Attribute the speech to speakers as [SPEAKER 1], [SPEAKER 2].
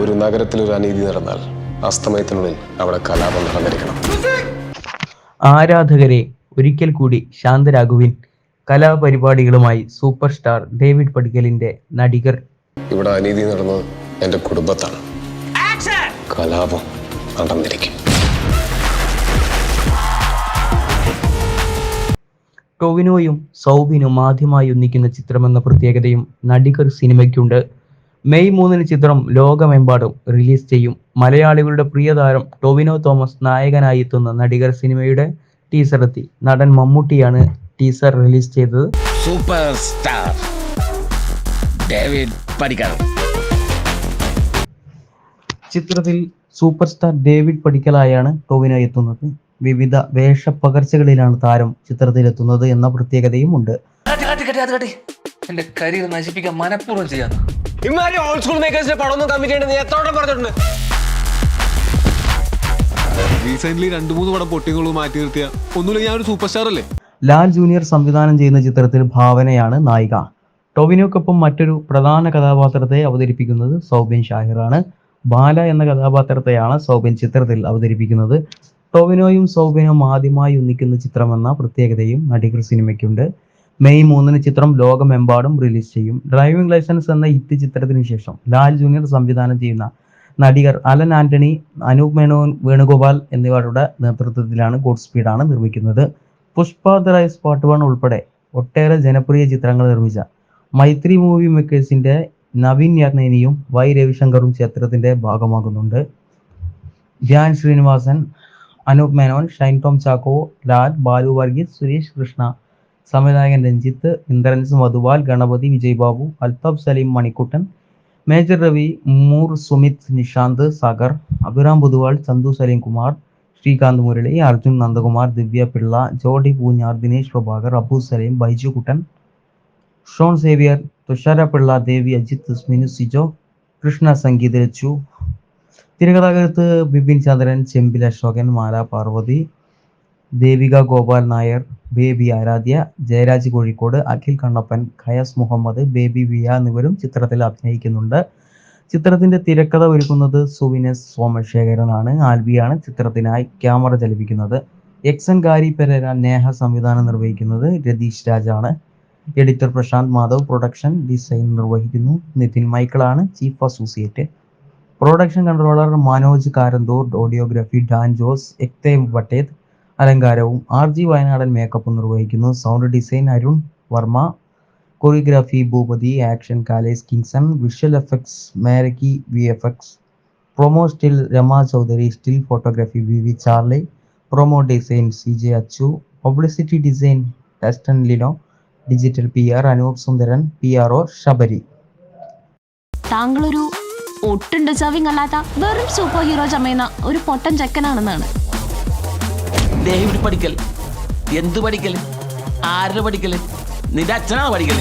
[SPEAKER 1] ഒരു നഗരത്തിൽ ഒരു അനീതി നടന്നാൽ അസ്തമയത്തിനുള്ളിൽ അവിടെ കലാപം നടന്നിരിക്കണം.
[SPEAKER 2] ആരാധകരെ ഒരിക്കൽ കൂടി ശാന്തരാഘുവിൻ കലാപരിപാടികളുമായി സൂപ്പർ സ്റ്റാർ ഡേവിഡ് പടിക്കലിന്റെ നടികർ.
[SPEAKER 1] ഇവിടെ അനീതി നടന്നത് എന്റെ കുടുംബത്താണ്. കലാപം നടന്നിരിക്കും.
[SPEAKER 2] ടൊവിനോയും സൗബിനും ആദ്യമായി ഒന്നിക്കുന്ന ചിത്രമെന്ന പ്രത്യേകതയും നടികർ സിനിമയ്ക്കുണ്ട്. മെയ് 3 ചിത്രം ലോകമെമ്പാടും റിലീസ് ചെയ്യും. മലയാളികളുടെ പ്രിയതാരം ടൊവിനോ തോമസ് നായകനായി എത്തുന്ന നടികർ സിനിമയുടെ ടീസർ എത്തി. നടൻ മമ്മൂട്ടിയാണ് ടീസർ റിലീസ് ചെയ്തത്.
[SPEAKER 3] Super star David Padikkal.
[SPEAKER 2] ചിത്രത്തിൽ സൂപ്പർ സ്റ്റാർ ഡേവിഡ് പടിക്കലായാണ് ടൊവിനോ എത്തുന്നത്. വിവിധ വേഷപ്പകർച്ചകളിലാണ് താരം ചിത്രത്തിലെത്തുന്നത് എന്ന പ്രത്യേകതയും ഉണ്ട്.
[SPEAKER 4] എന്റെ കരിയർ നശിപ്പിക്കാൻ മനഃപൂർവ്വം ചെയ്യാന്ന്
[SPEAKER 5] ഓൾഡ് സ്കൂൾ മേക്കേഴ്സിന്റെ പടമൊന്നും കമ്മിറ്റ് ചെയ്യേണ്ടത് നീ എത്ര പറഞ്ഞിട്ടുണ്ട്.
[SPEAKER 6] റീസെന്റ് 2-3 പടം പൊട്ടികളും മാറ്റി നിർത്തിയ ഒന്നുമില്ല, ഞാൻ ഒരു സൂപ്പർ സ്റ്റാർ അല്ലേ.
[SPEAKER 2] ലാൽ ജൂനിയർ സംവിധാനം ചെയ്യുന്ന ചിത്രത്തിൽ ഭാവനയാണ് നായിക. ടൊവിനോക്കൊപ്പം മറ്റൊരു പ്രധാന കഥാപാത്രത്തെ അവതരിപ്പിക്കുന്നത് സൗബിൻ ഷാഹിറാണ്. ബാല എന്ന കഥാപാത്രത്തെയാണ് സൗബിൻ ചിത്രത്തിൽ അവതരിപ്പിക്കുന്നത്. ടൊവിനോയും സൗബിനും ആദ്യമായി ഒന്നിക്കുന്ന ചിത്രമെന്ന പ്രത്യേകതയും നടികർ സിനിമയ്ക്കുണ്ട്. മെയ് 3 ചിത്രം ലോകമെമ്പാടും റിലീസ് ചെയ്യും. ഡ്രൈവിംഗ് ലൈസൻസ് എന്ന ഹിറ്റ് ചിത്രത്തിന് ശേഷം ലാൽ ജൂനിയർ സംവിധാനം ചെയ്യുന്ന നടികർ അലൻ ആന്റണി, അനൂപ് മേനോൻ, വേണുഗോപാൽ എന്നിവരുടെ നേതൃത്വത്തിലാണ് ഗോഡ് സ്പീഡാണ് നിർമ്മിക്കുന്നത്. പുഷ്പ ദ റൈസ് പാർട്ട് 1 ഉൾപ്പെടെ ഒട്ടേറെ ജനപ്രിയ ചിത്രങ്ങൾ നിർമ്മിച്ച മൈത്രി മൂവി മേക്കേഴ്സിന്റെ നവീൻ യർനേനിയും വൈ രവിശങ്കറും ചിത്രത്തിന്റെ ഭാഗമാകുന്നുണ്ട്. ധ്യാൻ ശ്രീനിവാസൻ, അനൂപ് മേനോൻ, ഷൈൻ ടോം ചാക്കോ, ലാൽ, ബാലു വർഗീസ്, സുരേഷ് കൃഷ്ണ, സംവിധായകൻ രഞ്ജിത്ത്, ഇന്ദ്രൻസ്, മധുപാൽ, ഗണപതി, വിജയ് ബാബു, അൽതാഫ് സലീം, മണിക്കുട്ടൻ, മേജർ രവി, മൂർ, സുമിത്, നിഷാന്ത്, സാഗർ, അഭിറാം പൊതുവാൾ, ചന്തു സലീം കുമാർ, ശ്രീകാന്ത് മുരളി, അർജുൻ നന്ദകുമാർ, ദിവ്യ പിള്ള, ജോഡി പൂഞ്ഞാർ, ദിനേശ് പ്രഭാകർ, അബു സലീം, ബൈജു കുട്ടൻ, ഷോൺ സേവിയർ, തുഷാര പിള്ള, ദേവി, അജിത്ത്, സ്മിനു സിജോ, കൃഷ്ണ സംഗീത് രച്ചു. തിരക്കഥാകൃത്ത് ബിപിൻ ചന്ദ്രൻ, ചെമ്പിൽ അശോകൻ, മാല പാർവതി, ദേവിക ഗോപാൽ നായർ, ബേബി ആരാധ്യ, ജയരാജ് കോഴിക്കോട്, അഖിൽ കണ്ണപ്പൻ, ഖയാസ് മുഹമ്മദ്, ബേബി വിയ എന്നിവരും ചിത്രത്തിൽ അഭിനയിക്കുന്നുണ്ട്. ചിത്രത്തിന്റെ തിരക്കഥ ഒരുക്കുന്നത് സുവിനസ് സോമശേഖരനാണ്. ആൽബിയാണ് ചിത്രത്തിനായി ക്യാമറ ചലിപ്പിക്കുന്നത്. എക്സൻ ഗാരി പെരേര, നേഹ സംവിധാനം നിർവഹിക്കുന്നത് രതീഷ് രാജാണ്. Editor Prashanth Madhav, production design നിർവഹിക്കുന്നു. നിതിൻ മൈക്കിളാണ് chief associate. Production controller Manoj Karanthur, audiography Dan Jose, എക്തേം വട്ടേത്, അലങ്കാരവും RG വയനാടൻ മേക്കപ്പ് നിർവഹിക്കുന്നു. Sound design Arun Varma, choreography Bhoopathi, action കാലേസ് Kingson, visual effects Meraki VFX, promo still Rama Chowdhary, still photography VV Charlie, promo design CJ Achu, publicity design ടെസ്റ്റൻ Lino, digital PR Anoop സുന്ദരൻ, PRO Sabari.
[SPEAKER 7] താങ്കളൊരു ഒട്ടും deserving അല്ലാത്ത വെറും super hero ചമയുന്ന ഒരു പൊട്ടൻ ചെക്കനാണെന്നാണ്.
[SPEAKER 3] David പടിക്കൽ എന്ത് പഠിക്കൽ? ആരുടെ പഠിക്കൽ? നിന്റെ അച്ഛനാണ് പഠിക്കൽ.